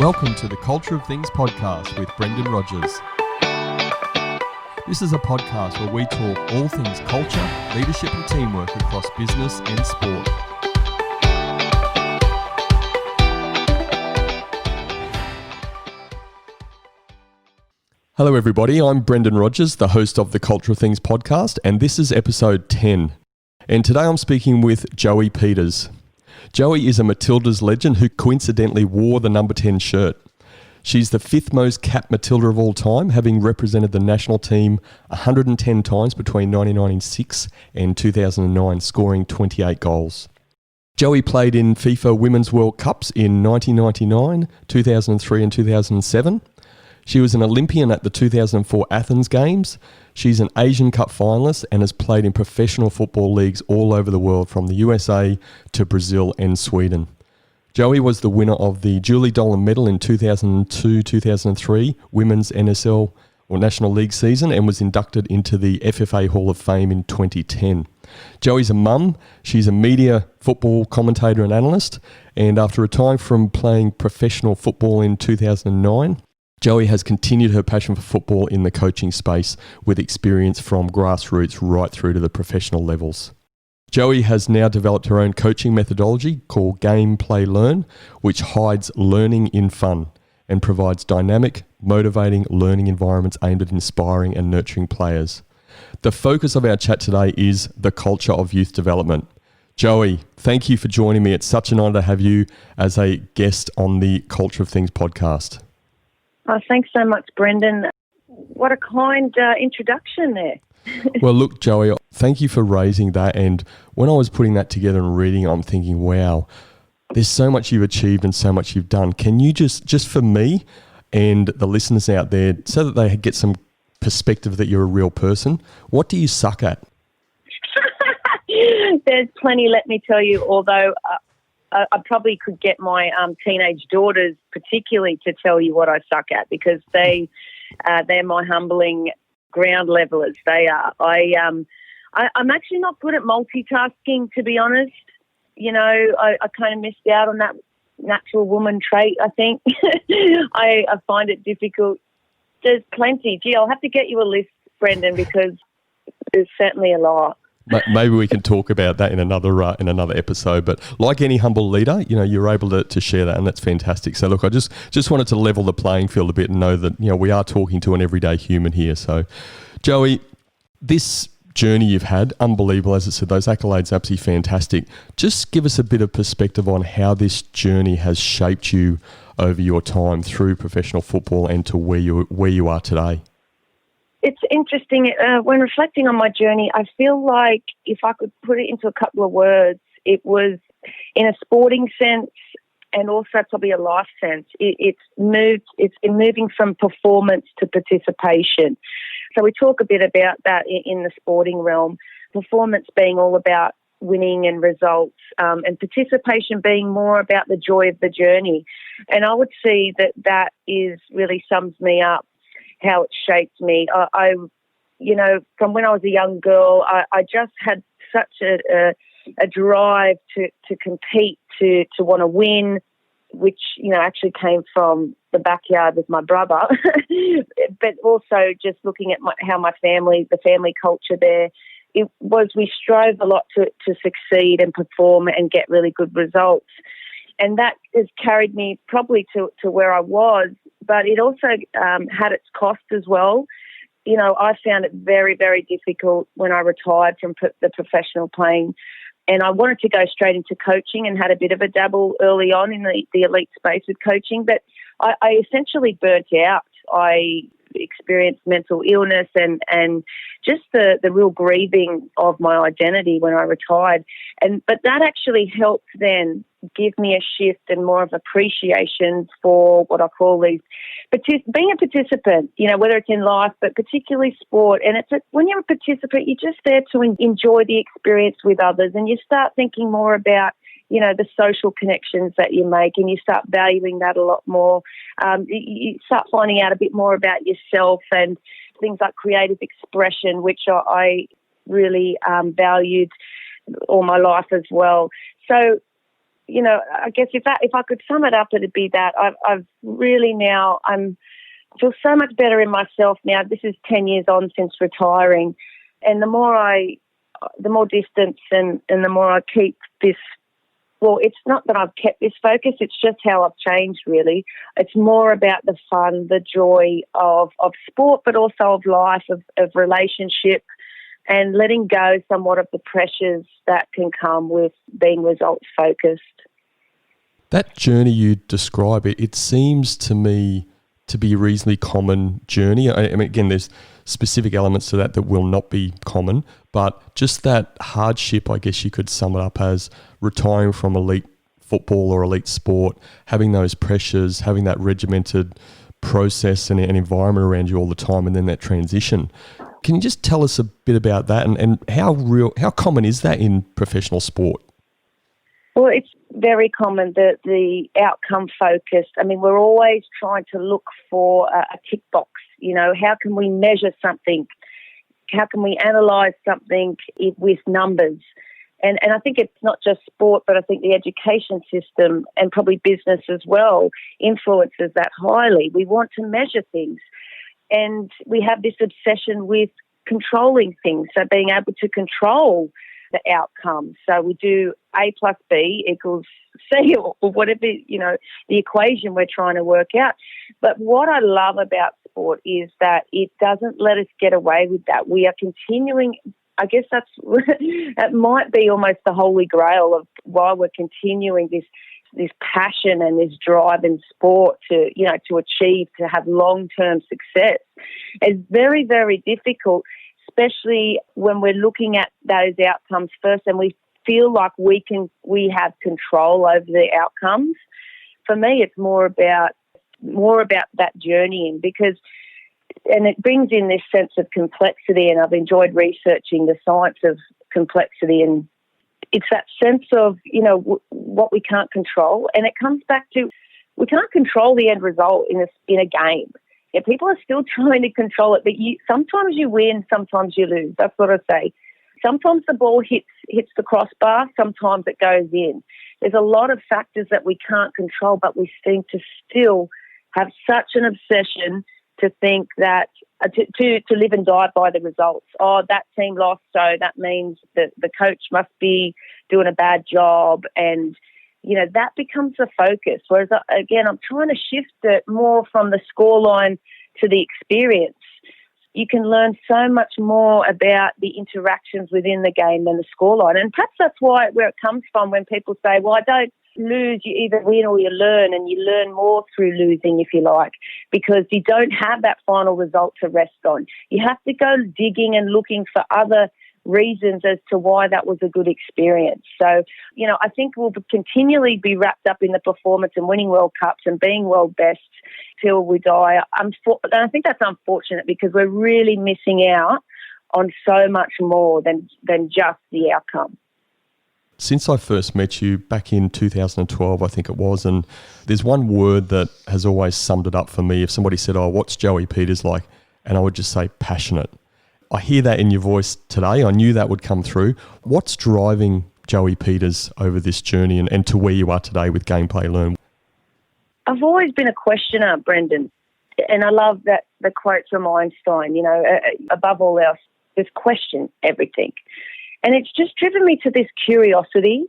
Welcome to the Culture of Things podcast with Brendan Rogers. This is a podcast where we talk all things culture, leadership and teamwork across business and sport. Hello everybody, I'm Brendan Rogers, the host of the Culture of Things podcast, and this is episode 10. And today I'm speaking with Joey Peters. Joey is a Matildas legend who coincidentally wore the number 10 shirt. She's the fifth most capped Matilda of all time, having represented the national team 110 times between 1996 and 2009, scoring 28 goals. Joey played in FIFA Women's World Cups in 1999, 2003 and 2007. She was an Olympian at the 2004 Athens Games. She's an Asian Cup finalist and has played in professional football leagues all over the world, from the USA to Brazil and Sweden. Joey was the winner of the Julie Dolan Medal in 2002-2003 Women's NSL or National League season and was inducted into the FFA Hall of Fame in 2010. Joey's a mum. She's a media football commentator and analyst. And after retiring from playing professional football in 2009, Joey has continued her passion for football in the coaching space with experience from grassroots right through to the professional levels. Joey has now developed her own coaching methodology called Game, Play, Learn, which hides learning in fun and provides dynamic, motivating learning environments aimed at inspiring and nurturing players. The focus of our chat today is the culture of youth development. Joey, thank you for joining me. It's such an honour to have you as a guest on the Culture of Things podcast. Oh, thanks so much, Brendan. What a kind introduction there. Well, look, Joey, thank you for raising that. And when I was putting that together and reading, I'm thinking, wow, there's so much you've achieved and so much you've done. Can you just for me and the listeners out there, so that they get some perspective that you're a real person, what do you suck at? There's plenty, let me tell you, although I probably could get my teenage daughters particularly to tell you what I suck at, because they're my humbling ground levelers. They are. I'm actually not good at multitasking, to be honest. You know, I kind of missed out on that natural woman trait, I think. I find it difficult. There's plenty. Gee, I'll have to get you a list, Brendan, because there's certainly a lot. Maybe we can talk about that in another episode. But like any humble leader, you know, you're able to share that, and that's fantastic. So look, I just wanted to level the playing field a bit and know that, you know, we are talking to an everyday human here. So, Joey, this journey you've had, unbelievable, as I said, those accolades absolutely fantastic. Just give us a bit of perspective on how this journey has shaped you over your time through professional football and to where you are today. It's interesting. When reflecting on my journey, I feel like if I could put it into a couple of words, it was in a sporting sense and also probably a life sense. It's been moving from performance to participation. So we talk a bit about that in the sporting realm. Performance being all about winning and results, and participation being more about the joy of the journey. And I would say that is really sums me up, how it shaped me. I you know, from when I was a young girl, I just had such a drive to compete, to want to win, which, you know, actually came from the backyard with my brother. But also just looking at the family culture there, it was, we strove a lot to succeed and perform and get really good results. And that has carried me probably to where I was, but it also had its cost as well. You know, I found it very, very difficult when I retired from the professional playing, and I wanted to go straight into coaching and had a bit of a dabble early on in the elite space with coaching, but I essentially burnt out. I experienced mental illness and just the real grieving of my identity when I retired. But that actually helped then give me a shift and more of appreciation for what I call being a participant, you know, whether it's in life, but particularly sport. And when you're a participant, you're just there to enjoy the experience with others, and you start thinking more about, you know, the social connections that you make, and you start valuing that a lot more. You start finding out a bit more about yourself and things like creative expression, which I really valued all my life as well. So I guess if I could sum it up, it'd be that I've really now I feel so much better in myself now. This is 10 years on since retiring, and the more distance and the more I keep this. Well, it's not that I've kept this focus, it's just how I've changed, really. It's more about the fun, the joy of sport, but also of life, of relationship, and letting go somewhat of the pressures that can come with being results focused. That journey you describe, it seems to me to be a reasonably common journey. I mean, again, there's specific elements to that will not be common, but just that hardship, I guess you could sum it up as retiring from elite football or elite sport, having those pressures, having that regimented process and environment around you all the time, and then that transition. Can you just tell us a bit about that and how common is that in professional sport? Well, it's very common that the outcome focused. I mean, we're always trying to look for a tick box. How can we measure something? How can we analyse something with numbers? And I think it's not just sport, but I think the education system and probably business as well influences that highly. We want to measure things. And we have this obsession with controlling things, so being able to control the outcome. So we do A plus B equals C or whatever, the equation we're trying to work out. But what I love about sport is that it doesn't let us get away with that. We are continuing, I guess that might be almost the holy grail of why we're continuing this passion and this drive in sport to achieve, to have long-term success. It's very, very difficult, especially when we're looking at those outcomes first and we feel like we have control over the outcomes. For me, it's more about that journeying, and it brings in this sense of complexity, and I've enjoyed researching the science of complexity, and it's that sense of, what we can't control. And it comes back to, we can't control the end result in a game. Yeah, people are still trying to control it, but sometimes you win, sometimes you lose. That's what I say. Sometimes the ball hits the crossbar, sometimes it goes in. There's a lot of factors that we can't control, but we seem to still have such an obsession to think that to live and die by the results. Oh, that team lost, so that means that the coach must be doing a bad job, and that becomes the focus. Whereas, again, I'm trying to shift it more from the scoreline to the experience. You can learn so much more about the interactions within the game than the scoreline. And perhaps that's where it comes from when people say, well, I don't lose, you either win or you learn, and you learn more through losing, if you like, because you don't have that final result to rest on. You have to go digging and looking for other reasons as to why that was a good experience. So, I think we'll continually be wrapped up in the performance and winning World Cups and being world best till we die. And I think that's unfortunate because we're really missing out on so much more than just the outcome. Since I first met you back in 2012, I think it was, and there's one word that has always summed it up for me. If somebody said, oh, what's Joey Peters like? And I would just say passionate. I hear that in your voice today. I knew that would come through. What's driving Joey Peters over this journey and to where you are today with Gameplay Learn? I've always been a questioner, Brendan, and I love that the quote from Einstein, above all else, just question everything. And it's just driven me to this curiosity.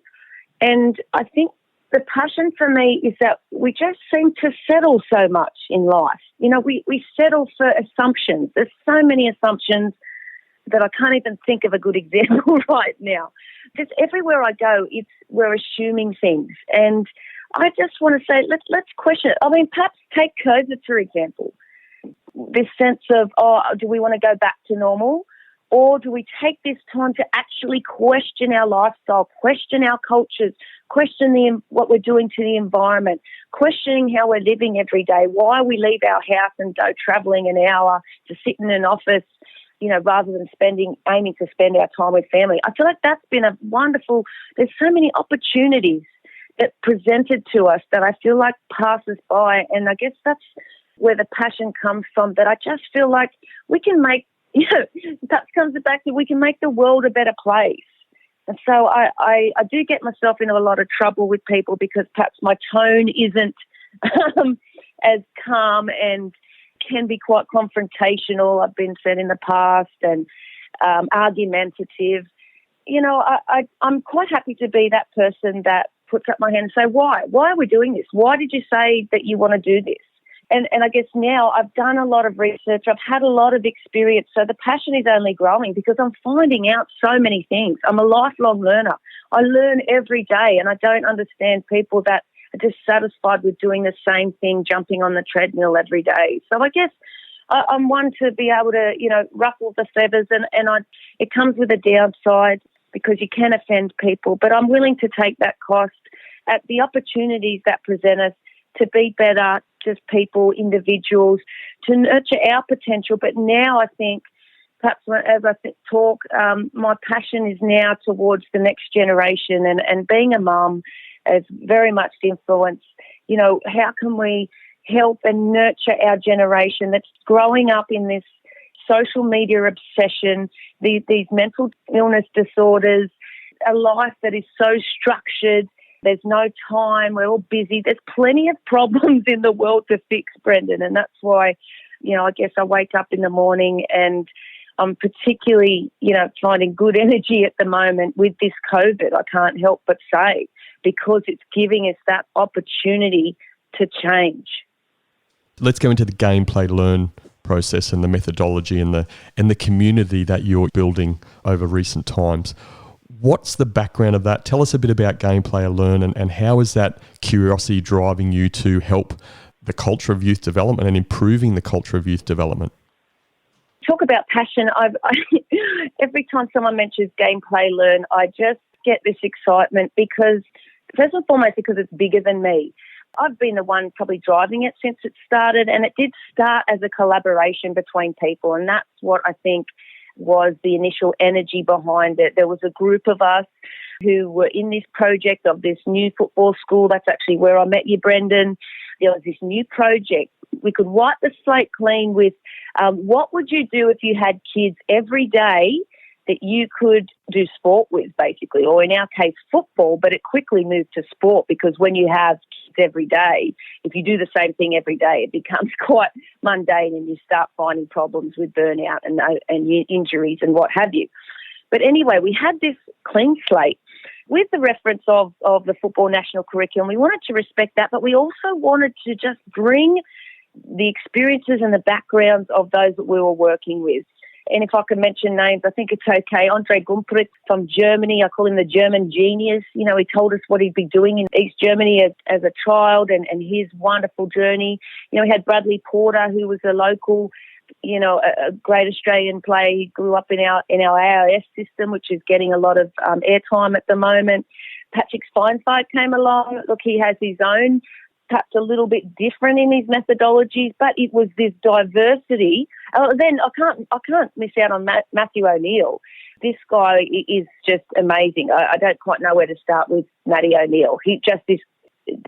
And I think the passion for me is that we just seem to settle so much in life. We settle for assumptions. There's so many assumptions that I can't even think of a good example right now. Just everywhere I go, we're assuming things. And I just want to say, let's question it. I mean, perhaps take COVID, for example. This sense of, do we want to go back to normal? Or do we take this time to actually question our lifestyle, question our cultures, question what we're doing to the environment, questioning how we're living every day, why we leave our house and go travelling an hour to sit in an office, rather than aiming to spend our time with family. I feel like that's been a wonderful, there's so many opportunities that presented to us that I feel like passes by. And I guess that's where the passion comes from, that I just feel like we can make, that comes back to we can make the world a better place. And so I do get myself into a lot of trouble with people because perhaps my tone isn't as calm and can be quite confrontational, I've been said in the past, and argumentative. You know, I'm quite happy to be that person that puts up my hand and say, why? Why are we doing this? Why did you say that you want to do this? And I guess now I've done a lot of research. I've had a lot of experience. So the passion is only growing because I'm finding out so many things. I'm a lifelong learner. I learn every day, and I don't understand people that are just satisfied with doing the same thing, jumping on the treadmill every day. So I guess I'm one to be able to, you know, ruffle the feathers, and it comes with a downside because you can offend people. But I'm willing to take that cost at the opportunities that present us to be better, just people, individuals, to nurture our potential. But now I think, perhaps as I talk, my passion is now towards the next generation, and being a mum has very much influenced, you know, how can we help and nurture our generation that's growing up in this social media obsession, these mental illness disorders, a life that is so structured. There's no time. We're all busy. There's plenty of problems in the world to fix, Brendan, and that's why, you know, I guess I wake up in the morning and I'm particularly, you know, finding good energy at the moment with this COVID, I can't help but say, because it's giving us that opportunity to change. Let's go into the gameplay learn process and the methodology and the community that you're building over recent times. What's the background of that? Tell us a bit about gameplay learn and how is that curiosity driving you to help the culture of youth development and improving the culture of youth development? Talk about passion. Every time someone mentions gameplay learn, I just get this excitement because, first and foremost, because it's bigger than me. I've been the one probably driving it since it started, and it did start as a collaboration between people, and that's what I think was the initial energy behind it. There was a group of us who were in this project of this new football school. That's actually where I met you, Brendan. There was this new project. We could wipe the slate clean with what would you do if you had kids every day that you could do sport with, basically, or in our case, football, but it quickly moved to sport because when you have kids every day, if you do the same thing every day, it becomes quite mundane and you start finding problems with burnout and injuries and what have you. But anyway, we had this clean slate with the reference of the football national curriculum. We wanted to respect that, but we also wanted to just bring the experiences and the backgrounds of those that we were working with. And if I can mention names, I think it's okay. Andre Gumprich from Germany, I call him the German genius. You know, he told us what he'd be doing in East Germany as a child and his wonderful journey. You know, we had Bradley Porter, who was a local, you know, a great Australian player. He grew up in our AIS system, which is getting a lot of airtime at the moment. Patrick Steinfeld came along. Look, he has his own, perhaps a little bit different in his methodologies, but it was this diversity. Then I can't miss out on Matthew O'Neill. This guy is just amazing. I don't quite know where to start with Matty O'Neill. He's just this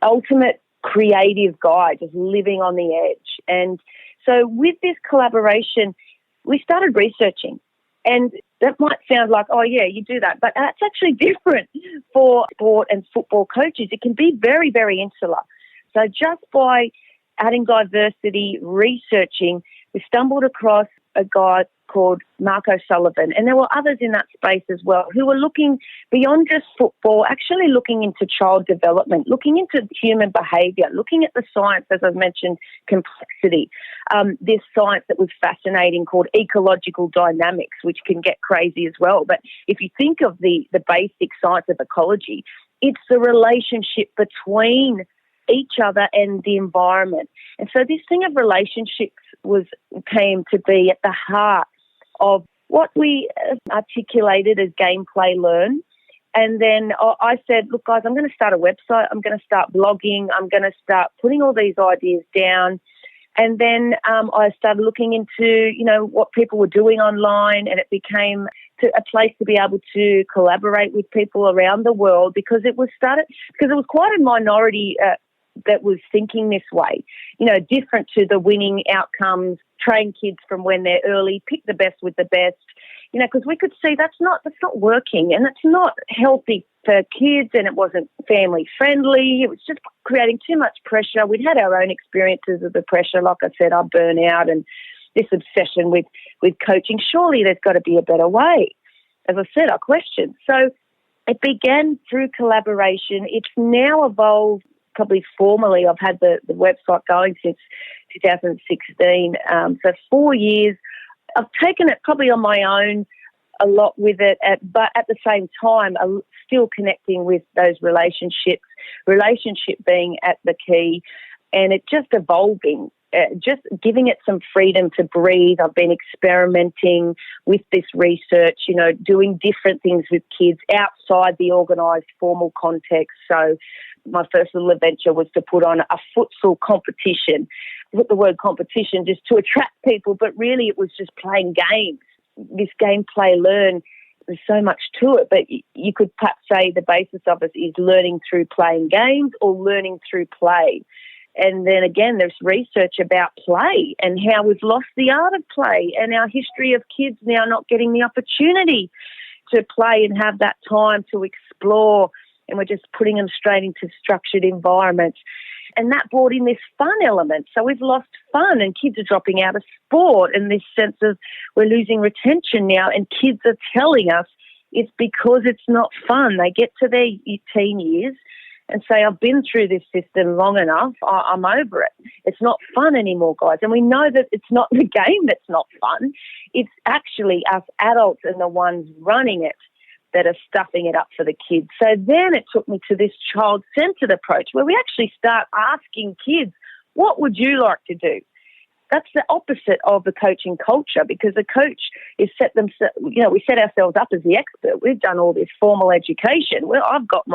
ultimate creative guy, just living on the edge. And so with this collaboration, we started researching. And that might sound like, oh, yeah, you do that. But that's actually different for sport and football coaches. It can be very, very insular. So just by adding diversity, researching, we stumbled across a guy called Mark O'Sullivan, and there were others in that space as well who were looking beyond just football, actually looking into child development, looking into human behaviour, looking at the science, as I've mentioned, complexity. This science that was fascinating called Ecological Dynamics, which can get crazy as well. But if you think of the basic science of ecology, it's the relationship between each other and the environment. And so this thing of relationships came to be at the heart of what we articulated as gameplay learn. And then I said, look, guys, I'm going to start a website. I'm going to start blogging. I'm going to start putting all these ideas down. And then I started looking into, you know, what people were doing online, and it became a place to be able to collaborate with people around the world because it was quite a minority that was thinking this way, you know, different to the winning outcomes, train kids from when they're early, pick the best with the best. because we could see that's not working, and it's not healthy for kids, and it wasn't family friendly. It was just creating too much pressure. We'd had our own experiences of the pressure. Like I said, our burnout and this obsession with coaching. Surely there's got to be a better way. As I said, I questioned. So it began through collaboration. It's now evolved probably formally. I've had the website going since 2016. So 4 years. I've taken it probably on my own a lot with it, but at the same time, I'm still connecting with those relationships, relationship being at the key, and it just evolving, just giving it some freedom to breathe. I've been experimenting with this research, doing different things with kids outside the organised formal context. So my first little adventure was to put on a futsal competition. I put the word competition just to attract people, but really it was just playing games. This game, play, learn, there's so much to it, but you could perhaps say the basis of it is learning through playing games or learning through play. And then again, there's research about play and how we've lost the art of play and our history of kids now not getting the opportunity to play and have that time to explore, and we're just putting them straight into structured environments. And that brought in this fun element. So we've lost fun, and kids are dropping out of sport, and this sense of we're losing retention now, and kids are telling us it's because it's not fun. They get to their teen years and say, I've been through this system long enough, I'm over it. It's not fun anymore, guys. And we know that it's not the game that's not fun. It's actually us adults and the ones running it that are stuffing it up for the kids. So then it took me to this child-centered approach where we actually start asking kids, what would you like to do? That's the opposite of the coaching culture, because the coach is we set ourselves up as the expert. We've done all this formal education. Well, I've got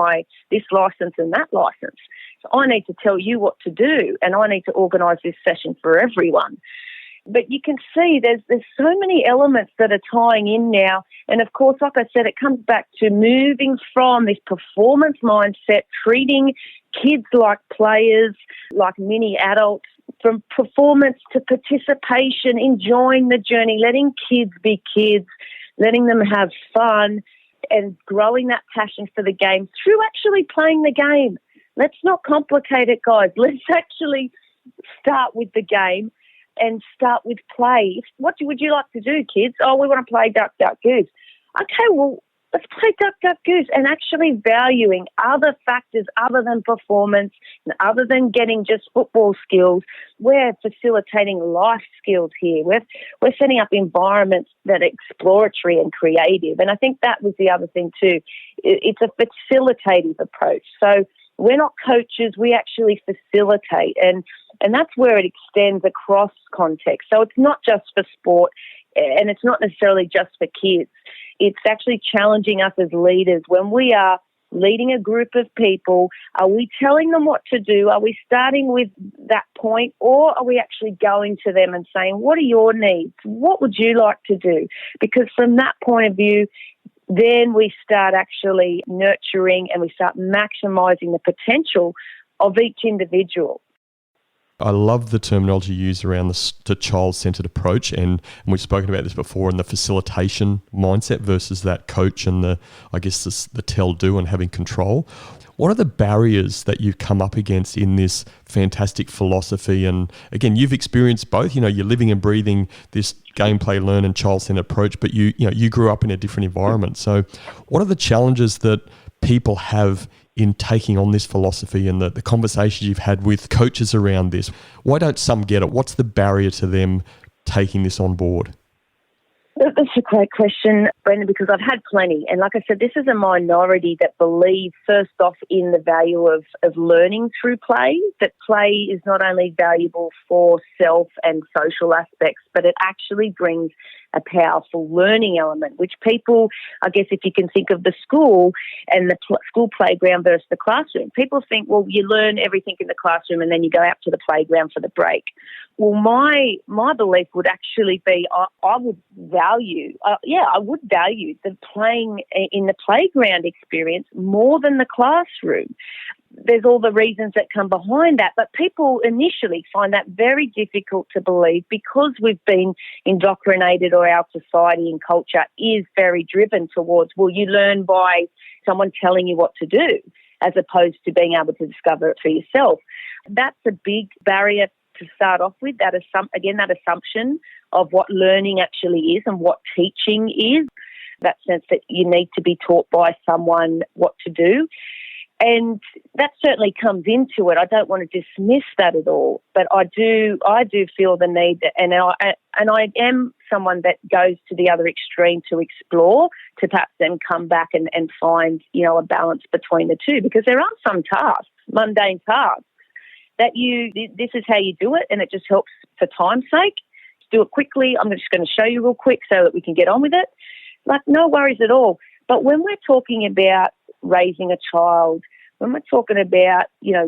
this license and that license. So I need to tell you what to do, and I need to organise this session for everyone. But you can see there's so many elements that are tying in now. And, of course, like I said, it comes back to moving from this performance mindset, treating kids like players, like mini adults, from performance to participation, enjoying the journey, letting kids be kids, letting them have fun, and growing that passion for the game through actually playing the game. Let's not complicate it, guys. Let's actually start with the game and start with play. What would you like to do, kids? Oh, we want to play Duck, Duck, Goose. Okay, well, let's play Duck, Duck, Goose, and actually valuing other factors other than performance and other than getting just football skills. We're facilitating life skills here. We're setting up environments that are exploratory and creative. And I think that was the other thing too. It's a facilitative approach. So we're not coaches, we actually facilitate. And that's where it extends across context. So it's not just for sport, and it's not necessarily just for kids. It's actually challenging us as leaders. When we are leading a group of people, are we telling them what to do? Are we starting with that point, or are we actually going to them and saying, what are your needs? What would you like to do? Because from that point of view, then we start actually nurturing and we start maximising the potential of each individual. I love the terminology used around the child-centered approach, and we've spoken about this before, in the facilitation mindset versus that coach and the tell-do and having control. What are the barriers that you've come up against in this fantastic philosophy? And again, you've experienced both. You're living and breathing this gameplay, learn, and child-centered approach, but you grew up in a different environment. So, what are the challenges that people have in taking on this philosophy, and the conversations you've had with coaches around this? Why don't some get it? What's the barrier to them taking this on board? That's a great question, Brendan, because I've had plenty. And like I said, this is a minority that believe, first off, in the value of learning through play, that play is not only valuable for self and social aspects, but it actually brings a powerful learning element, which people, I guess if you can think of the school and the school playground versus the classroom, people think, well, you learn everything in the classroom and then you go out to the playground for the break. Well, my belief would actually be I would value the playing in the playground experience more than the classroom. there's all the reasons that come behind that. But people initially find that very difficult to believe because we've been indoctrinated, or our society and culture is very driven towards, well, you learn by someone telling you what to do, as opposed to being able to discover it for yourself. That's a big barrier to start off with, that assumption of what learning actually is and what teaching is, that sense that you need to be taught by someone what to do. And that certainly comes into it. I don't want to dismiss that at all, but I do feel the need, and I am someone that goes to the other extreme to explore, to perhaps then come back and find, a balance between the two, because there are some tasks, mundane tasks, that this is how you do it, and it just helps for time's sake. Do it quickly. I'm just going to show you real quick so that we can get on with it. Like, no worries at all. But when we're talking about raising a child, when we're talking about,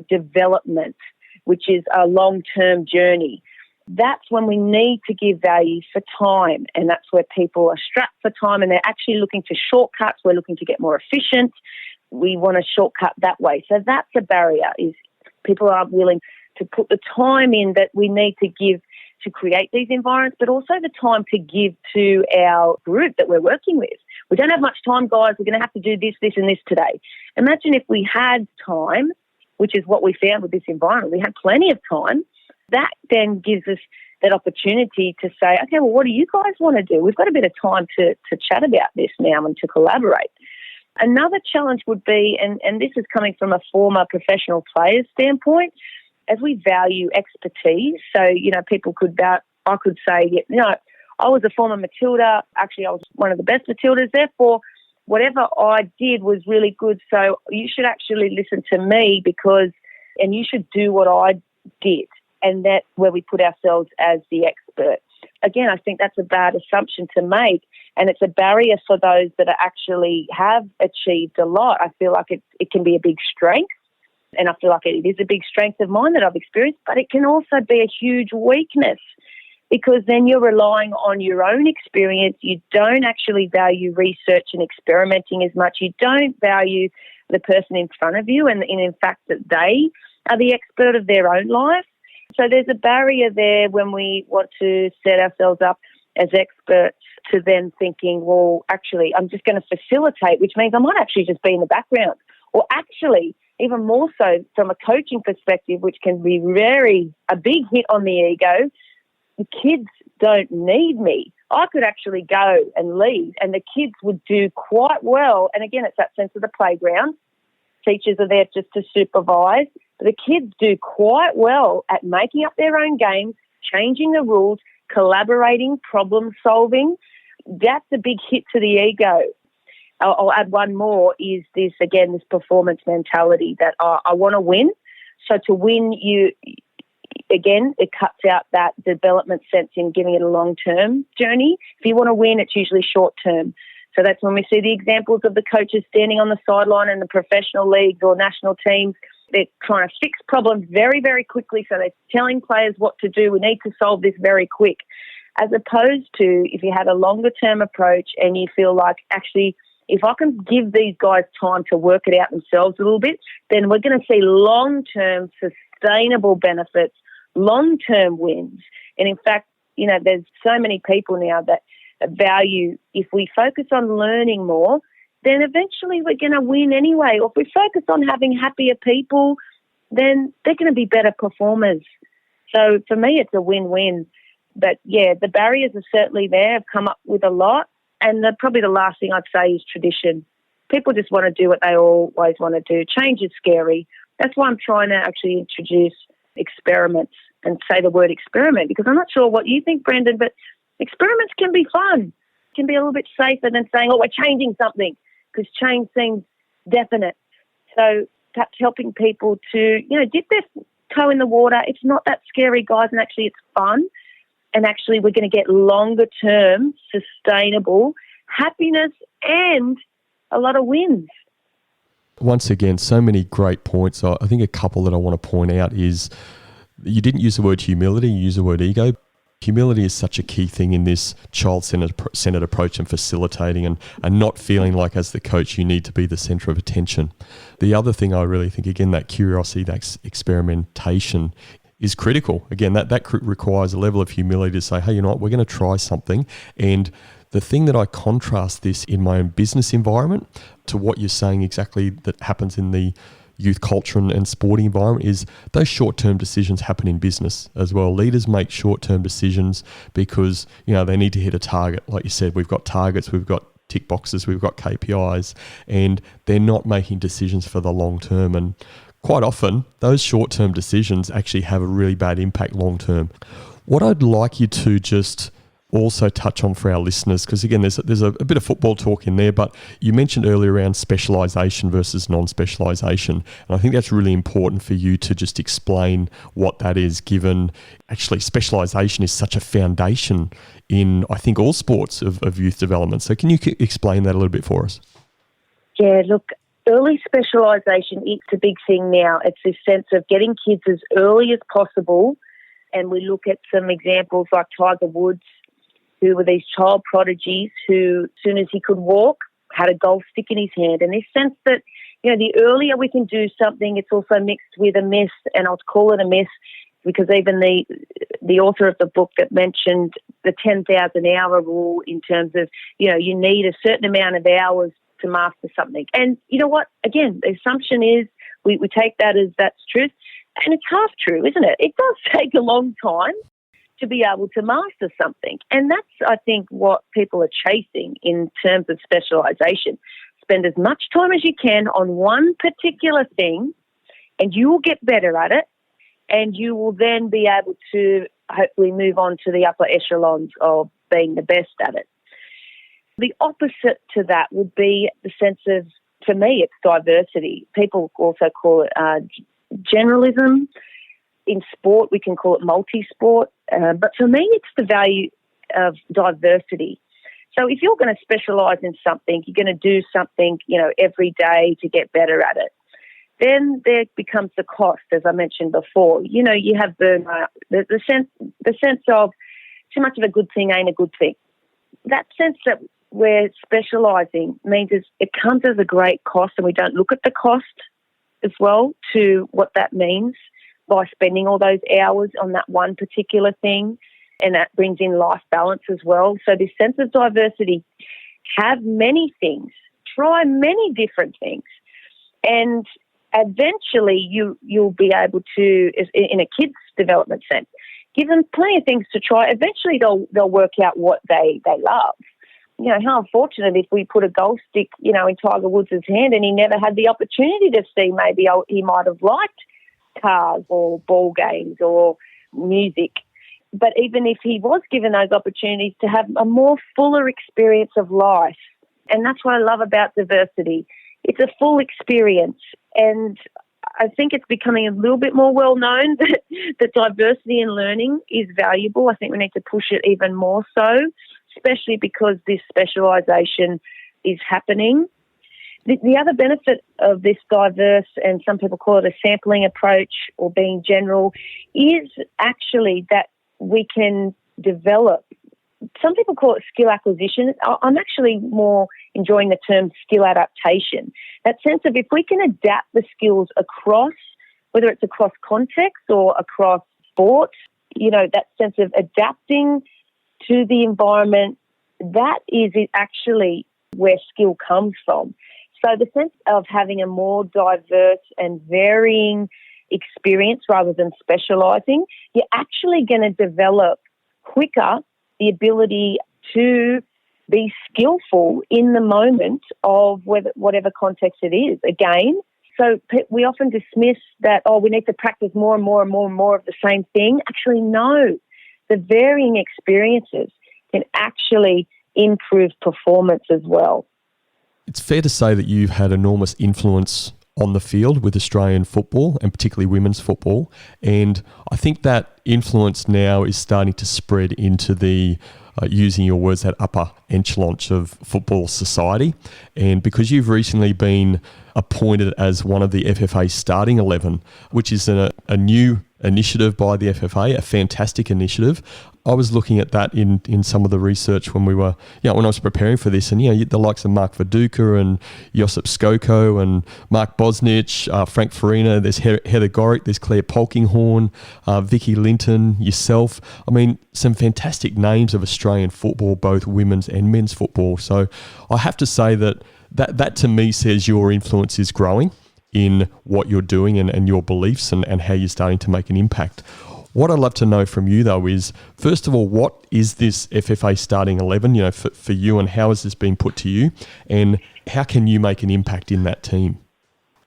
development, which is a long-term journey, that's when we need to give value for time. And that's where people are strapped for time and they're actually looking for shortcuts. We're looking to get more efficient. We want a shortcut that way. So that's a barrier, is people aren't willing to put the time in that we need to give to create these environments, but also the time to give to our group that we're working with. We don't have much time, guys. We're going to have to do this, this, and this today. Imagine if we had time, which is what we found with this environment. We had plenty of time. That then gives us that opportunity to say, okay, well, what do you guys want to do? We've got a bit of time to chat about this now and to collaborate. Another challenge would be, and this is coming from a former professional player's standpoint, as we value expertise. So, I could say, I was a former Matilda. Actually, I was one of the best Matildas. Therefore, whatever I did was really good. So you should actually listen to me and you should do what I did. And that's where we put ourselves as the expert. Again, I think that's a bad assumption to make. And it's a barrier for those that actually have achieved a lot. I feel like it can be a big strength. And I feel like it is a big strength of mine that I've experienced, but it can also be a huge weakness, because then you're relying on your own experience. You don't actually value research and experimenting as much. You don't value the person in front of you and in fact that they are the expert of their own life. So there's a barrier there when we want to set ourselves up as experts to then thinking, well, actually, I'm just going to facilitate, which means I might actually just be in the background. Or actually, even more so from a coaching perspective, which can be a big hit on the ego, the kids don't need me. I could actually go and lead, and the kids would do quite well. And again, it's that sense of the playground. Teachers are there just to supervise. But the kids do quite well at making up their own games, changing the rules, collaborating, problem solving. That's a big hit to the ego. I'll add one more, is this performance mentality that I want to win. So to win, it cuts out that development sense in giving it a long-term journey. If you want to win, it's usually short-term. So that's when we see the examples of the coaches standing on the sideline in the professional leagues or national teams. They're trying to fix problems very, very quickly. So they're telling players what to do. We need to solve this very quick. As opposed to if you had a longer-term approach and you feel like, actually, if I can give these guys time to work it out themselves a little bit, then we're going to see long-term sustainable benefits, long-term wins. And in fact, there's so many people now that value, if we focus on learning more, then eventually we're going to win anyway. Or if we focus on having happier people, then they're going to be better performers. So for me, it's a win-win. But yeah, the barriers are certainly there. I've come up with a lot. And probably the last thing I'd say is tradition. People just want to do what they always want to do. Change is scary. That's why I'm trying to actually introduce experiments and say the word experiment, because I'm not sure what you think, Brendan, but experiments can be fun. It can be a little bit safer than saying, we're changing something, because change seems definite. So perhaps helping people to, dip their toe in the water. It's not that scary, guys, and actually it's fun. And actually we're going to get longer-term, sustainable happiness and a lot of wins. Once again, so many great points. I think a couple that I want to point out is you didn't use the word humility, you used the word ego. Humility is such a key thing in this child-centered approach and facilitating and not feeling like as the coach you need to be the centre of attention. The other thing I really think, again, that curiosity, that experimentation is critical. Again, that requires a level of humility to say, hey, you know what, we're going to try something. And the thing that I contrast this in my own business environment to what you're saying exactly that happens in the youth culture and sporting environment is those short-term decisions happen in business as well. Leaders make short-term decisions because, they need to hit a target. Like you said, we've got targets, we've got tick boxes, we've got KPIs, and they're not making decisions for the long term. And quite often, those short-term decisions actually have a really bad impact long-term. What I'd like you to just also touch on for our listeners, because again, there's a bit of football talk in there, but you mentioned earlier around specialisation versus non-specialisation, and I think that's really important for you to just explain what that is, given actually specialisation is such a foundation in, I think, all sports of youth development. So can you explain that a little bit for us? Yeah, look, early specialisation is a big thing now. It's this sense of getting kids as early as possible, and we look at some examples like Tiger Woods, who were these child prodigies who, as soon as he could walk, had a golf stick in his hand. And this sense that, the earlier we can do something, it's also mixed with a myth, and I'll call it a myth because even the author of the book that mentioned the 10,000 hour rule in terms of, you need a certain amount of hours to master something. And you know what? Again, the assumption is we take that as that's truth. And it's half true, isn't it? It does take a long time to be able to master something. And that's, I think, what people are chasing in terms of specialisation. Spend as much time as you can on one particular thing and you will get better at it, and you will then be able to hopefully move on to the upper echelons of being the best at it. The opposite to that would be the sense of, for me, it's diversity. People also call it generalism. In sport, we can call it multi-sport. But for me, it's the value of diversity. So if you're going to specialise in something, you're going to do something, every day to get better at it, then there becomes the cost, as I mentioned before. You have burnout, the sense of too much of a good thing ain't a good thing. That sense that we're specialising means it comes as a great cost, and we don't look at the cost as well to what that means by spending all those hours on that one particular thing, and that brings in life balance as well. So this sense of diversity, have many things, try many different things, and eventually you'll be able to, in a kid's development sense, give them plenty of things to try. Eventually they'll work out what they love. How unfortunate if we put a golf stick, in Tiger Woods' hand and he never had the opportunity to see maybe he might have liked cars or ball games or music. But even if he was given those opportunities to have a more fuller experience of life, and that's what I love about diversity. It's a full experience, and I think it's becoming a little bit more well known that diversity in learning is valuable. I think we need to push it even more so, especially because this specialisation is happening. The other benefit of this diverse, and some people call it a sampling approach or being general, is actually that we can develop. Some people call it skill acquisition. I'm actually more enjoying the term skill adaptation. That sense of if we can adapt the skills across, whether it's across context or across sport, that sense of adapting to the environment, that is actually where skill comes from. So the sense of having a more diverse and varying experience rather than specialising, you're actually going to develop quicker the ability to be skillful in the moment of whatever context it is. Again, so we often dismiss that, we need to practice more and more and more and more of the same thing. Actually, no. The varying experiences can actually improve performance as well. It's fair to say that you've had enormous influence on the field with Australian football and particularly women's football. And I think that influence now is starting to spread into the, using your words, that upper echelons of football society. And because you've recently been appointed as one of the FFA starting 11, which is a new initiative by the FFA, a fantastic initiative. I was looking at that in some of the research when when I was preparing for this, and the likes of Mark Viduka and Josip Skoko and Mark Bosnich, Frank Farina, there's Heather Gorick, there's Claire Polkinghorne, Vicky Linton, yourself. I mean, some fantastic names of Australian football, both women's and men's football. So I have to say that to me says your influence is growing in what you're doing and your beliefs and how you're starting to make an impact. What I'd love to know from you, though, is, first of all, what is this FFA starting 11, for you, and how has this been put to you, and how can you make an impact in that team?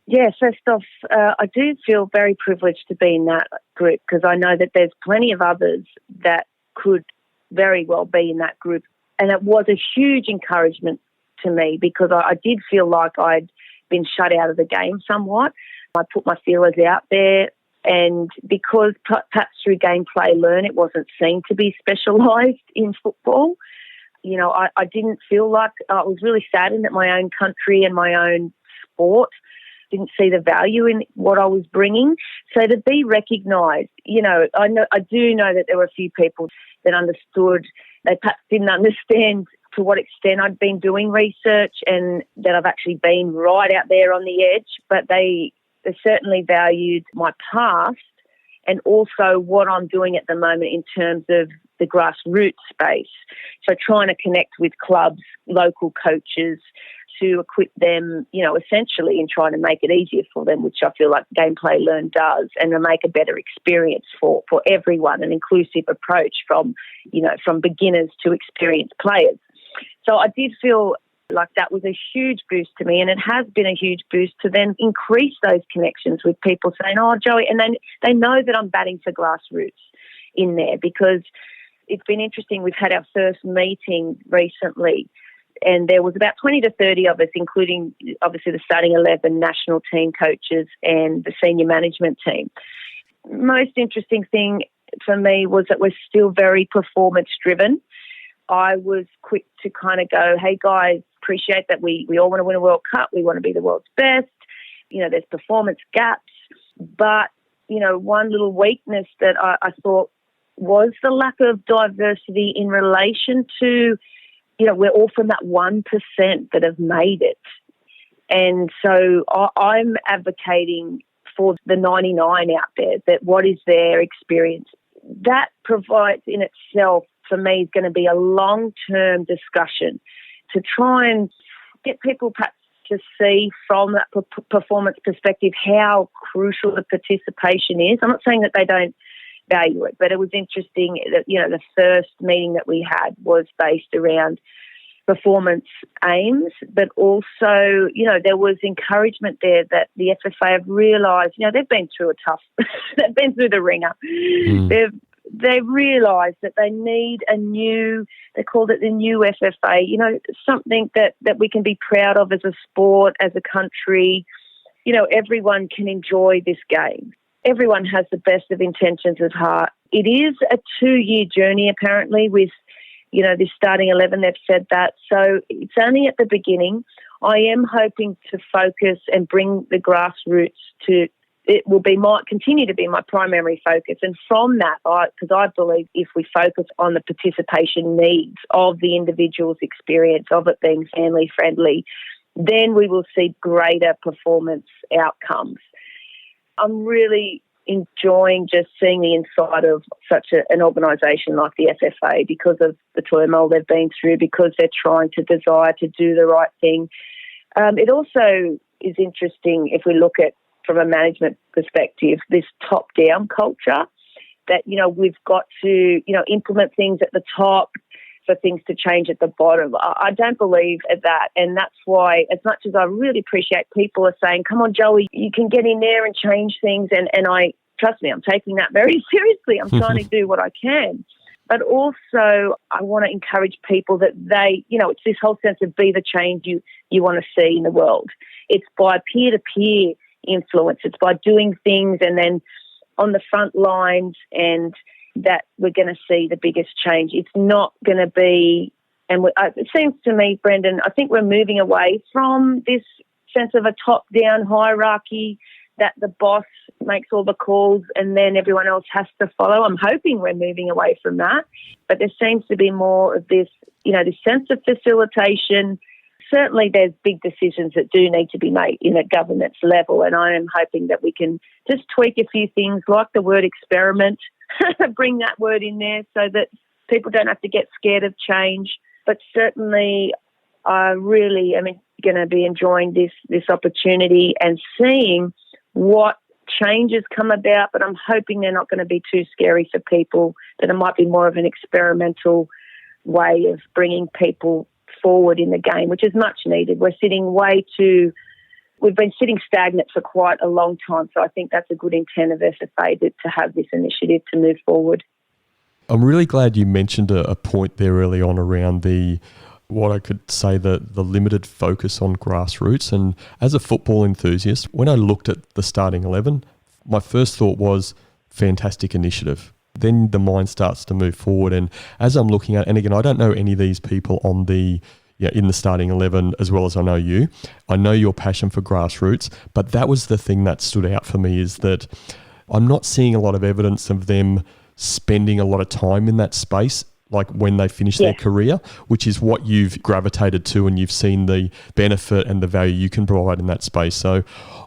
Yeah, first off, I do feel very privileged to be in that group, because I know that there's plenty of others that could very well be in that group. And it was a huge encouragement to me, because I did feel like I'd been shut out of the game somewhat. I put my feelers out there. And because perhaps through gameplay learn, it wasn't seen to be specialised in football, I didn't feel like I was really saddened that my own country and my own sport didn't see the value in what I was bringing. So to be recognised, I do know that there were a few people that understood. They perhaps didn't understand to what extent I'd been doing research and that I've actually been right out there on the edge, but they certainly valued my past and also what I'm doing at the moment in terms of the grassroots space. So trying to connect with clubs, local coaches, to equip them, essentially in trying to make it easier for them, which I feel like Gameplay Learn does, and to make a better experience for everyone, an inclusive approach from beginners to experienced players. So I did feel like that was a huge boost to me, and it has been a huge boost to then increase those connections with people saying, "Oh, Joey," and then they know that I'm batting for grassroots in there, because it's been interesting. We've had our first meeting recently, and there was about 20 to 30 of us, including obviously the starting 11 national team coaches and the senior management team. Most interesting thing for me was that we're still very performance driven. I was quick to kind of go, "Hey guys, appreciate that we all want to win a World Cup. We want to be the world's best. There's performance gaps." But, one little weakness that I thought was the lack of diversity in relation to, we're all from that 1% that have made it. And so I'm advocating for the 99 out there, that what is their experience. That provides in itself, for me, is going to be a long-term discussion to try and get people perhaps to see from that performance perspective how crucial the participation is. I'm not saying that they don't value it, but it was interesting that, the first meeting that we had was based around performance aims, but also, there was encouragement there that the FFA have realised, they've been through they've been through the ringer. They realised that they need they called it the new FFA, something that we can be proud of as a sport, as a country. Everyone can enjoy this game. Everyone has the best of intentions at heart. It is a 2-year journey, apparently, with, this starting 11, they've said that. So it's only at the beginning. I am hoping to focus and bring the grassroots to. It will continue to be my primary focus. And from that, because I believe if we focus on the participation needs of the individual's experience of it being family friendly, then we will see greater performance outcomes. I'm really enjoying just seeing the inside of such an organisation like the FFA, because of the turmoil they've been through, because they're trying to desire to do the right thing. It also is interesting if we look at, from a management perspective, this top-down culture that, we've got to, implement things at the top for things to change at the bottom. I don't believe that. And that's why, as much as I really appreciate people are saying, "Come on, Joey, you can get in there and change things." And trust me, I'm taking that very seriously. I'm trying to do what I can. But also I want to encourage people that they, it's this whole sense of be the change you want to see in the world. It's by peer-to-peer influence. It's by doing things and then on the front lines, and that we're going to see the biggest change. It's not going to be, and it seems to me, Brendan, I think we're moving away from this sense of a top-down hierarchy that the boss makes all the calls and then everyone else has to follow. I'm hoping we're moving away from that. But there seems to be more of this, this sense of facilitation. Certainly there's big decisions that do need to be made in a governance level, and I am hoping that we can just tweak a few things like the word experiment, bring that word in there so that people don't have to get scared of change. But certainly I really am going to be enjoying this opportunity and seeing what changes come about, but I'm hoping they're not going to be too scary for people, that it might be more of an experimental way of bringing people forward in the game, which is much needed. We've been sitting stagnant for quite a long time, so I think that's a good intent of FFA to have this initiative to move forward. I'm really glad you mentioned a point there early on around what I could say the limited focus on grassroots. And as a football enthusiast, when I looked at the starting 11, my first thought was fantastic initiative. Then the mind starts to move forward. And as I'm looking at, and again, I don't know any of these people in the starting 11 as well as I know you. I know your passion for grassroots, but that was the thing that stood out for me, is that I'm not seeing a lot of evidence of them spending a lot of time in that space, like when they finish their career, which is what you've gravitated to, and you've seen the benefit and the value you can provide in that space. So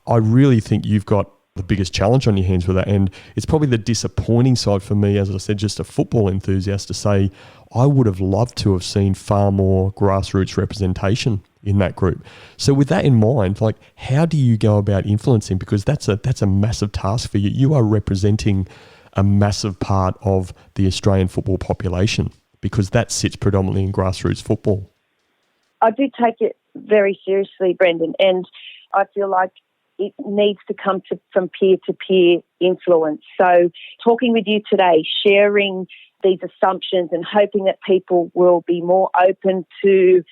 I really think you've got the biggest challenge on your hands with that. And it's probably the disappointing side for me, as I said, just a football enthusiast, to say I would have loved to have seen far more grassroots representation in that group. So with that in mind, like, how do you go about influencing? Because that's a massive task for you. You are representing a massive part of the Australian football population, because that sits predominantly in grassroots football. I do take it very seriously, Brendan, and I feel like it needs to come from peer-to-peer influence. So talking with you today, sharing these assumptions and hoping that people will be more open to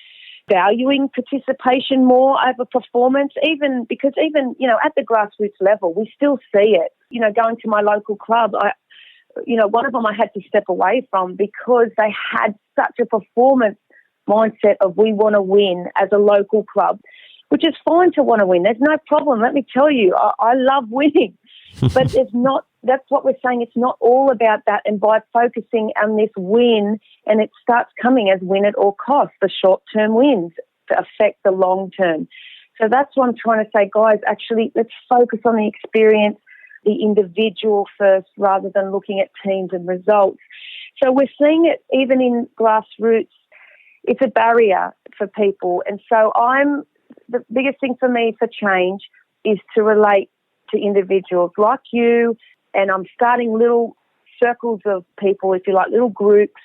valuing participation more over performance, even because at the grassroots level, we still see it. Going to my local club, one of them I had to step away from because they had such a performance mindset of we want to win as a local club, which is fine to want to win. There's no problem. Let me tell you, I love winning. But that's what we're saying. It's not all about that. And by focusing on this win, and it starts coming as win at all costs, the short-term wins to affect the long-term. So that's what I'm trying to say, guys, actually, let's focus on the experience, the individual first, rather than looking at teams and results. So we're seeing it even in grassroots. It's a barrier for people. And so the biggest thing for me for change is to relate to individuals like you, and I'm starting little circles of people, if you like, little groups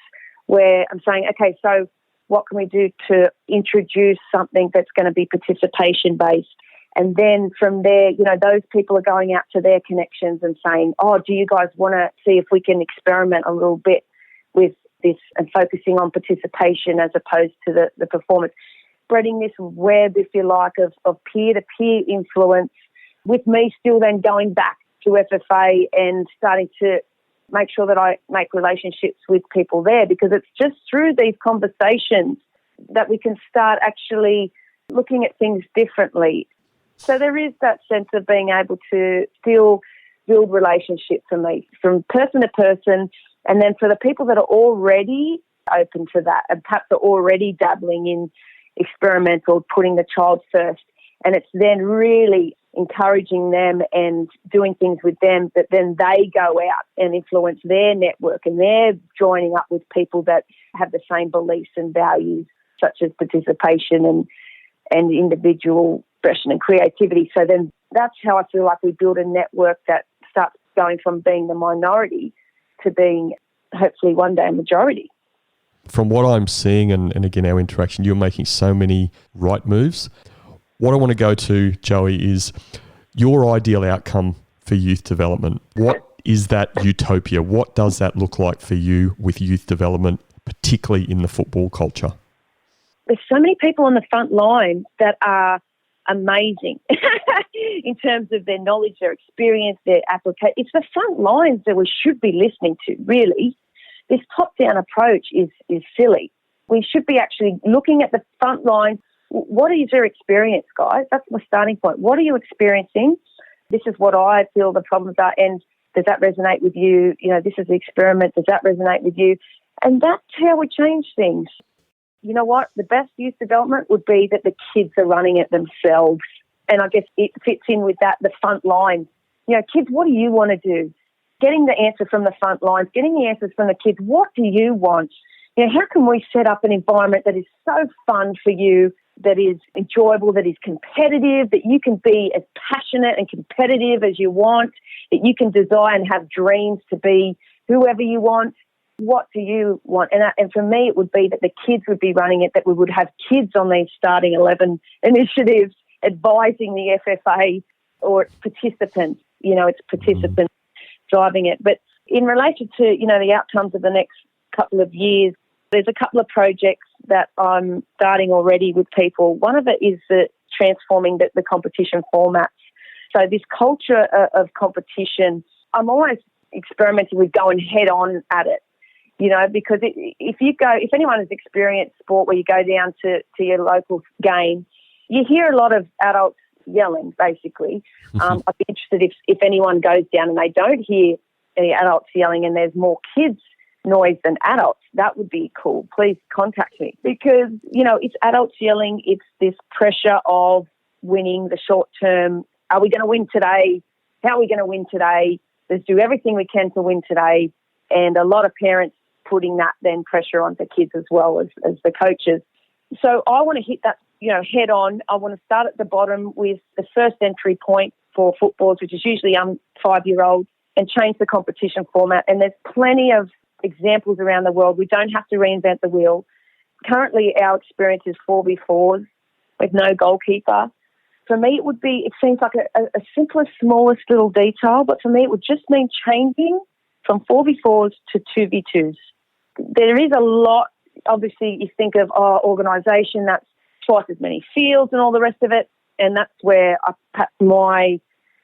where I'm saying, okay, so what can we do to introduce something that's going to be participation-based? And then from there, those people are going out to their connections and saying, oh, do you guys want to see if we can experiment a little bit with this and focusing on participation as opposed to the performance? Spreading this web, if you like, of peer-to-peer influence, with me still then going back to FFA and starting to make sure that I make relationships with people there, because it's just through these conversations that we can start actually looking at things differently. So there is that sense of being able to still build relationships for me, from person to person, and then for the people that are already open to that and perhaps are already dabbling in experimental, putting the child first, and it's then really encouraging them and doing things with them that then they go out and influence their network, and they're joining up with people that have the same beliefs and values, such as participation and individual expression and creativity. So then that's how I feel like we build a network that starts going from being the minority to being hopefully one day a majority. From what I'm seeing, and again, our interaction, you're making so many right moves. What I want to go to, Joey, is your ideal outcome for youth development. What is that utopia? What does that look like for you with youth development, particularly in the football culture? There's so many people on the front line that are amazing in terms of their knowledge, their experience, their application. It's the front lines that we should be listening to, really. This top-down approach is silly. We should be actually looking at the front lines, what is your experience, guys? That's my starting point. What are you experiencing? This is what I feel the problems are, and does that resonate with you? You know, this is the experiment. Does that resonate with you? And that's how we change things. You know what? The best youth development would be that the kids are running it themselves. And I guess it fits in with that, the front line. You know, kids, what do you want to do? Getting the answer from the front lines, getting the answers from the kids. What do you want? You know, how can we set up an environment that is so fun for you, that is enjoyable, that is competitive, that you can be as passionate and competitive as you want, that you can desire and have dreams to be whoever you want? What do you want? And for me, it would be that the kids would be running it, that we would have kids on these starting 11 initiatives advising the FFA or participants. You know, it's participants driving it. But in relation to, you know, the outcomes of the next couple of years, there's a couple of projects that I'm starting already with people. One of it is transforming the competition formats. So this culture of competition, I'm always experimenting with going head on at it. You know, because if anyone has experienced sport where you go down to your local game, you hear a lot of adults yelling, basically. I'd be interested if anyone goes down and they don't hear any adults yelling and there's more kids' noise than adults. That would be cool. Please contact me, because, you know, it's adults yelling. It's this pressure of winning the short term. Are we going to win today? How are we going to win today? Let's do everything we can to win today. And a lot of parents putting that then pressure on the kids as well as the coaches. So I want to hit that, you know, head on. I want to start at the bottom with the first entry point for footballs, which is usually 5-year-olds, and change the competition format. And there's plenty of examples around the world. We don't have to reinvent the wheel. Currently, our experience is 4v4s with no goalkeeper. For me, it seems like a simplest, smallest little detail, but for me, it would just mean changing from 4v4s to 2v2s. There is a lot, obviously, you think of our organisation, that's twice as many fields and all the rest of it, and that's where perhaps my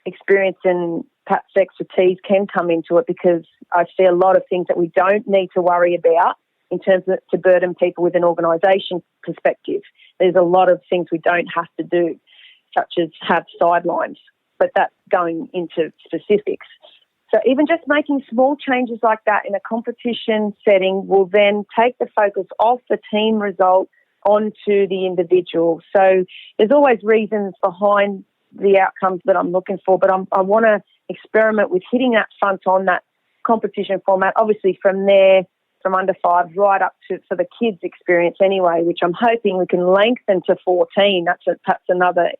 experience and perhaps expertise can come into it, because I see a lot of things that we don't need to worry about in terms of to burden people with an organisation perspective. There's a lot of things we don't have to do, such as have sidelines, but that's going into specifics. So even just making small changes like that in a competition setting will then take the focus off the team result onto the individual. So there's always reasons behind the outcomes that I'm looking for, but I want to experiment with hitting that front on that competition format, obviously from there, from under 5 right up to for the kids' experience anyway, which I'm hoping we can lengthen to 14. That's perhaps another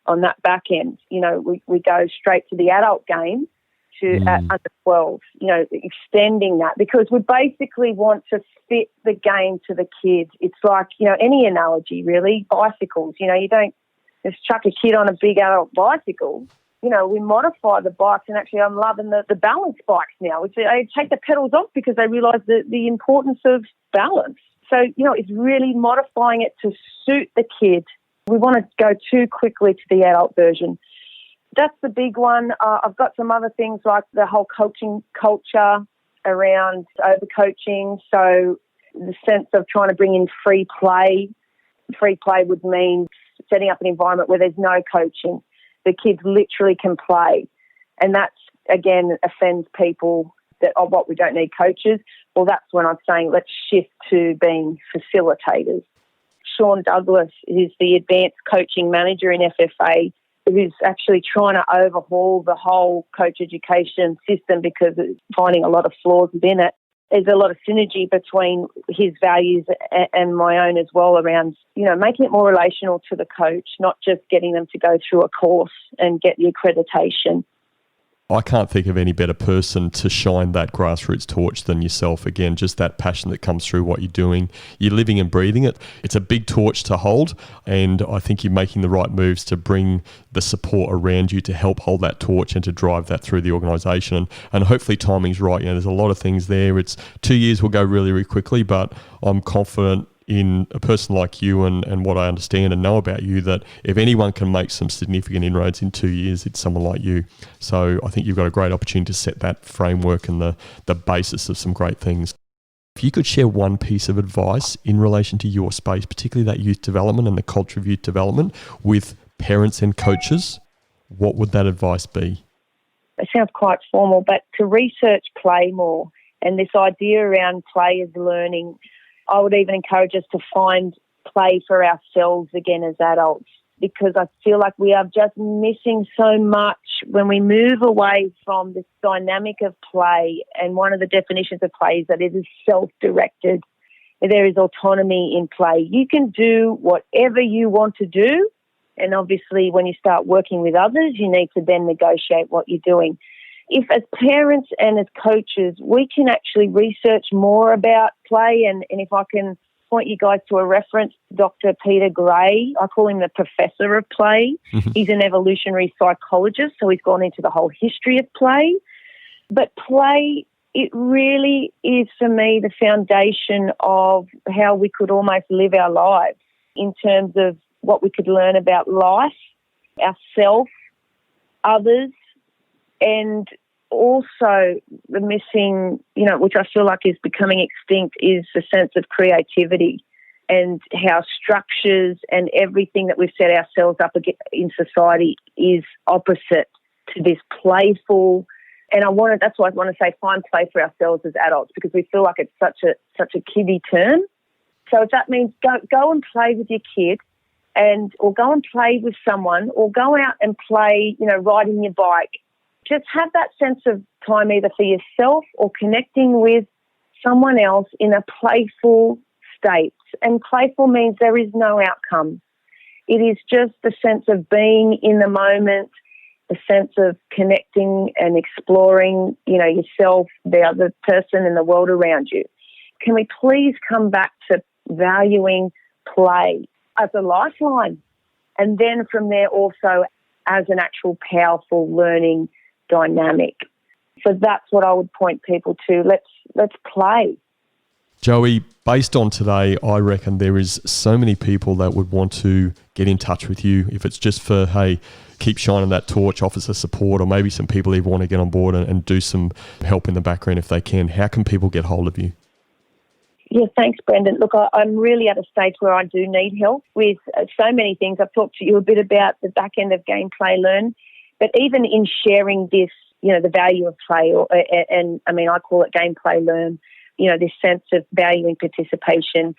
on that back end. You know, we go straight to the adult game at under 12, you know, extending that, because we basically want to fit the game to the kids. It's like, you know, any analogy really, bicycles, you know, you don't just chuck a kid on a big adult bicycle. You know, we modify the bikes, and actually I'm loving the balance bikes now, which they take the pedals off because they realise the importance of balance. So, you know, it's really modifying it to suit the kid. We want to go too quickly to the adult version. That's the big one. I've got some other things like the whole coaching culture around overcoaching. So the sense of trying to bring in free play. Free play would mean setting up an environment where there's no coaching. The kids literally can play. And that's, again, offends people that, oh, what, we don't need coaches? Well, that's when I'm saying let's shift to being facilitators. Shawn Douglas is the advanced coaching manager in FFA, who's actually trying to overhaul the whole coach education system because it's finding a lot of flaws within it. There's a lot of synergy between his values and my own as well around, you know, making it more relational to the coach, not just getting them to go through a course and get the accreditation. I can't think of any better person to shine that grassroots torch than yourself. Again, just that passion that comes through what you're doing. You're living and breathing it. It's a big torch to hold, and I think you're making the right moves to bring the support around you to help hold that torch and to drive that through the organisation. And hopefully timing's right. You know, there's a lot of things there. It's 2 years will go really, really quickly, but I'm confident in a person like you and what I understand and know about you, that if anyone can make some significant inroads in 2 years, it's someone like you. So I think you've got a great opportunity to set that framework and the basis of some great things. If you could share one piece of advice in relation to your space, particularly that youth development and the culture of youth development with parents and coaches, what would that advice be? It sounds quite formal, but to research play more and this idea around play as learning. I would even encourage us to find play for ourselves again as adults, because I feel like we are just missing so much when we move away from this dynamic of play. And one of the definitions of play is that it is self-directed. There is autonomy in play. You can do whatever you want to do. And obviously, when you start working with others, you need to then negotiate what you're doing. If as parents and as coaches, we can actually research more about play, and if I can point you guys to a reference, Dr. Peter Gray, I call him the professor of play. He's an evolutionary psychologist, so he's gone into the whole history of play. But play, it really is, for me, the foundation of how we could almost live our lives in terms of what we could learn about life, ourselves, others, and also the missing, which I feel like is becoming extinct, is the sense of creativity and how structures and everything that we've set ourselves up in society is opposite to this playful. And that's why I want to say find play for ourselves as adults, because we feel like it's such a kiddie term. So if that means go and play with your kid, or go and play with someone, or go out and play, riding your bike. Just have that sense of time either for yourself or connecting with someone else in a playful state. And playful means there is no outcome. It is just the sense of being in the moment, the sense of connecting and exploring, yourself, the other person, and the world around you. Can we please come back to valuing play as a lifeline, and then from there also as an actual powerful learning dynamic? So that's what I would point people to. Let's play. Joey, based on today, I reckon there is so many people that would want to get in touch with you. If it's just for, hey, keep shining that torch, offer some support, or maybe some people even want to get on board and do some help in the background if they can, how can people get hold of you? Yeah, thanks, Brendan. Look, I'm really at a stage where I do need help with so many things. I've talked to you a bit about the back end of Game, Play, Learn, but even in sharing this, the value of play, I call it Game, Play, Learn, this sense of valuing participation.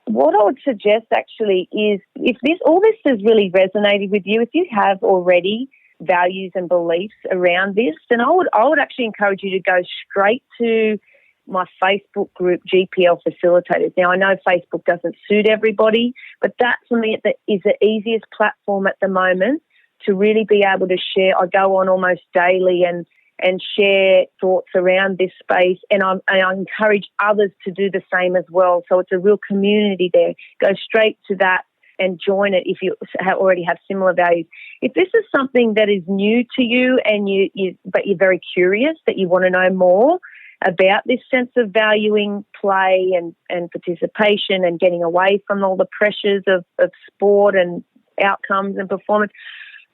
What I would suggest actually is if all this has really resonated with you, if you have already values and beliefs around this, then I would actually encourage you to go straight to my Facebook group, GPL Facilitators. Now, I know Facebook doesn't suit everybody, but that for me is the easiest platform at the moment to really be able to share. I go on almost daily and share thoughts around this space, and I encourage others to do the same as well. So it's a real community there. Go straight to that and join it if you already have similar values. If this is something that is new to you but you're very curious, that you want to know more about this sense of valuing play and participation and getting away from all the pressures of sport and outcomes and performance,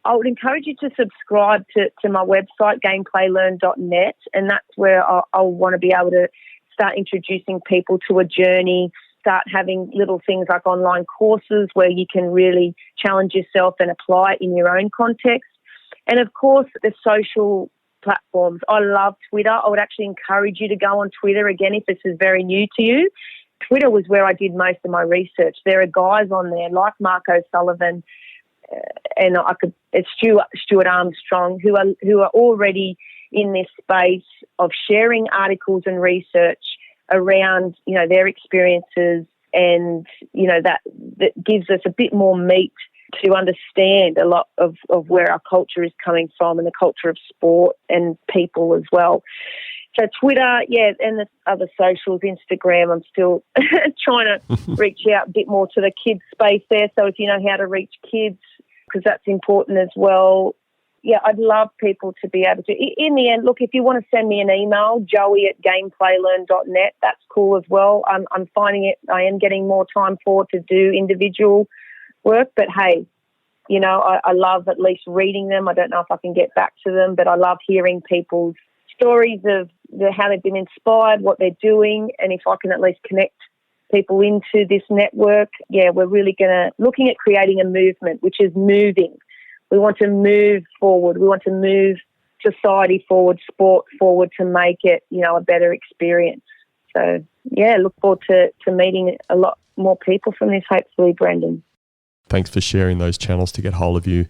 I would encourage you to subscribe to my website, gameplaylearn.net, and that's where I'll want to be able to start introducing people to a journey, start having little things like online courses where you can really challenge yourself and apply it in your own context. And, of course, the social platforms. I love Twitter. I would actually encourage you to go on Twitter again if this is very new to you. Twitter was where I did most of my research. There are guys on there like Mark O'Sullivan and it's Stuart Armstrong who are already in this space of sharing articles and research around their experiences, and that gives us a bit more meat to understand a lot of where our culture is coming from and the culture of sport and people as well. So Twitter, and the other socials, Instagram, I'm still trying to reach out a bit more to the kids space there. So if you know how to reach kids, because that's important as well. Yeah, I'd love people to be able to. In the end, look, if you want to send me an email, joey@gameplaylearn.net, that's cool as well. I'm finding it, I am getting more time to do individual work, but hey, I love at least reading them. I don't know if I can get back to them, but I love hearing people's stories of how they've been inspired, what they're doing, and if I can at least connect people into this network, we're really looking at creating a movement, which is moving. We want to move forward. We want to move society forward, sport forward, to make it, a better experience. So, look forward to meeting a lot more people from this, hopefully, Brendan. Thanks for sharing those channels to get hold of you.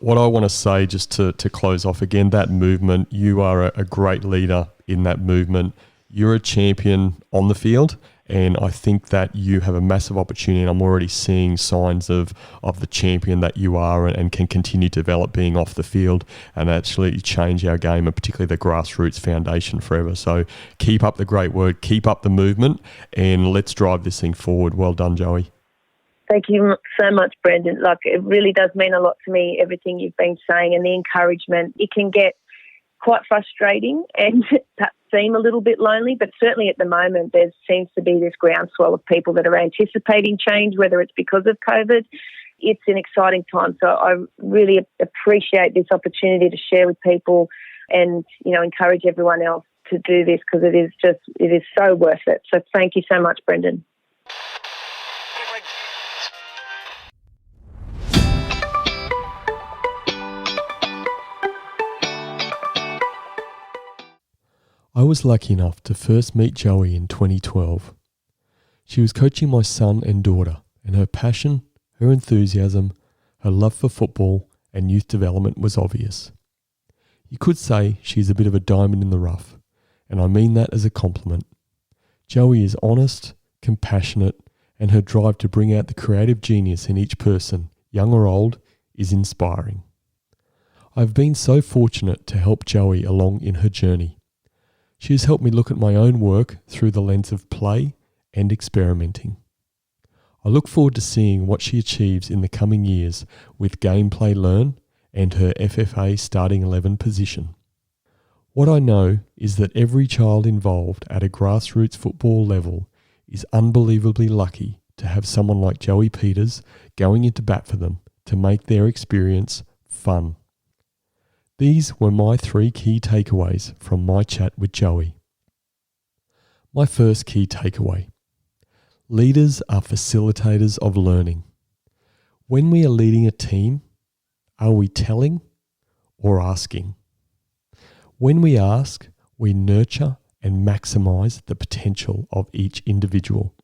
What I want to say, just to close off again, that movement, you are a great leader in that movement. You're a champion on the field, and I think that you have a massive opportunity, and I'm already seeing signs of the champion that you are, and can continue to develop being off the field and actually change our game, and particularly the grassroots foundation forever. So keep up the great work, keep up the movement, and let's drive this thing forward. Well done, Joey. Thank you so much, Brendan. It really does mean a lot to me, everything you've been saying, and the encouragement. It can get quite frustrating and perhaps seem a little bit lonely, but certainly at the moment there seems to be this groundswell of people that are anticipating change, whether it's because of COVID. It's an exciting time, so I really appreciate this opportunity to share with people and, encourage everyone else to do this, because it is so worth it. So thank you so much, Brendan. I was lucky enough to first meet Joey in 2012. She was coaching my son and daughter, and her passion, her enthusiasm, her love for football and youth development was obvious. You could say she's a bit of a diamond in the rough, and I mean that as a compliment. Joey is honest, compassionate, and her drive to bring out the creative genius in each person, young or old, is inspiring. I've been so fortunate to help Joey along in her journey. She has helped me look at my own work through the lens of play and experimenting. I look forward to seeing what she achieves in the coming years with Gameplay Learn and her FFA starting 11 position. What I know is that every child involved at a grassroots football level is unbelievably lucky to have someone like Joey Peters going into bat for them to make their experience fun. These were my 3 key takeaways from my chat with Joey. My first key takeaway: leaders are facilitators of learning. When we are leading a team, are we telling or asking? When we ask, we nurture and maximize the potential of each individual.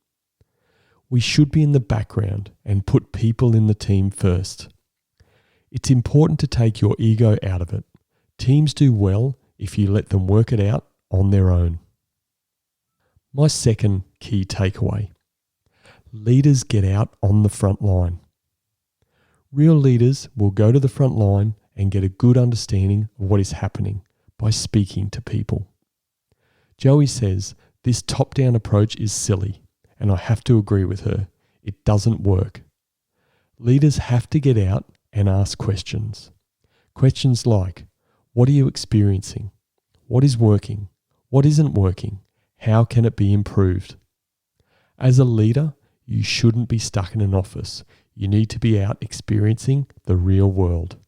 We should be in the background and put people in the team first. It's important to take your ego out of it. Teams do well if you let them work it out on their own. My second key takeaway: leaders get out on the front line. Real leaders will go to the front line and get a good understanding of what is happening by speaking to people. Joey says this top-down approach is silly, and I have to agree with her. It doesn't work. Leaders have to get out and ask questions. Questions like, what are you experiencing? What is working? What isn't working? How can it be improved? As a leader, you shouldn't be stuck in an office. You need to be out experiencing the real world.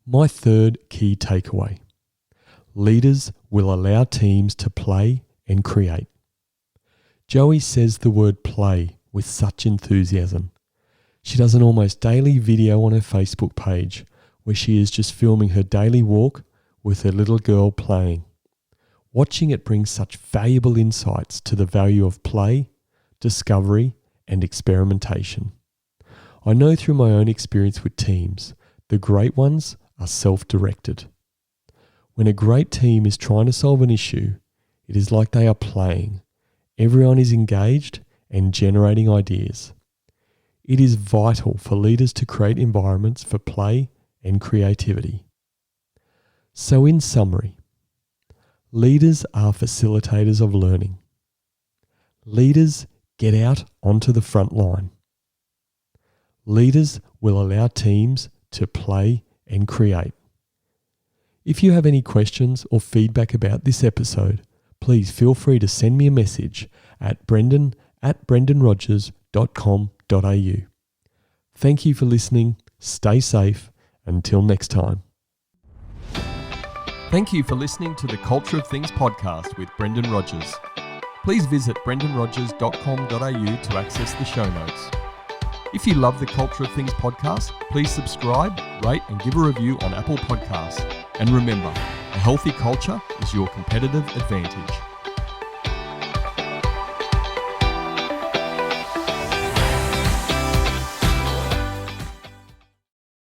My third key takeaway: leaders will allow teams to play and create. Joey says the word play with such enthusiasm. She does an almost daily video on her Facebook page where she is just filming her daily walk with her little girl playing. Watching it brings such valuable insights to the value of play, discovery, and experimentation. I know through my own experience with teams, the great ones are self-directed. When a great team is trying to solve an issue, it is like they are playing. Everyone is engaged and generating ideas. It is vital for leaders to create environments for play and creativity. So in summary, leaders are facilitators of learning. Leaders get out onto the front line. Leaders will allow teams to play and create. If you have any questions or feedback about this episode, please feel free to send me a message at brendan@brendanrogers.com.au. Thank you for listening. Stay safe. Until next time. Thank you for listening to the Culture of Things podcast with Brendan Rogers. Please visit brendanrogers.com.au to access the show notes. If you love the Culture of Things podcast, please subscribe, rate and give a review on Apple Podcasts. And remember, a healthy culture is your competitive advantage.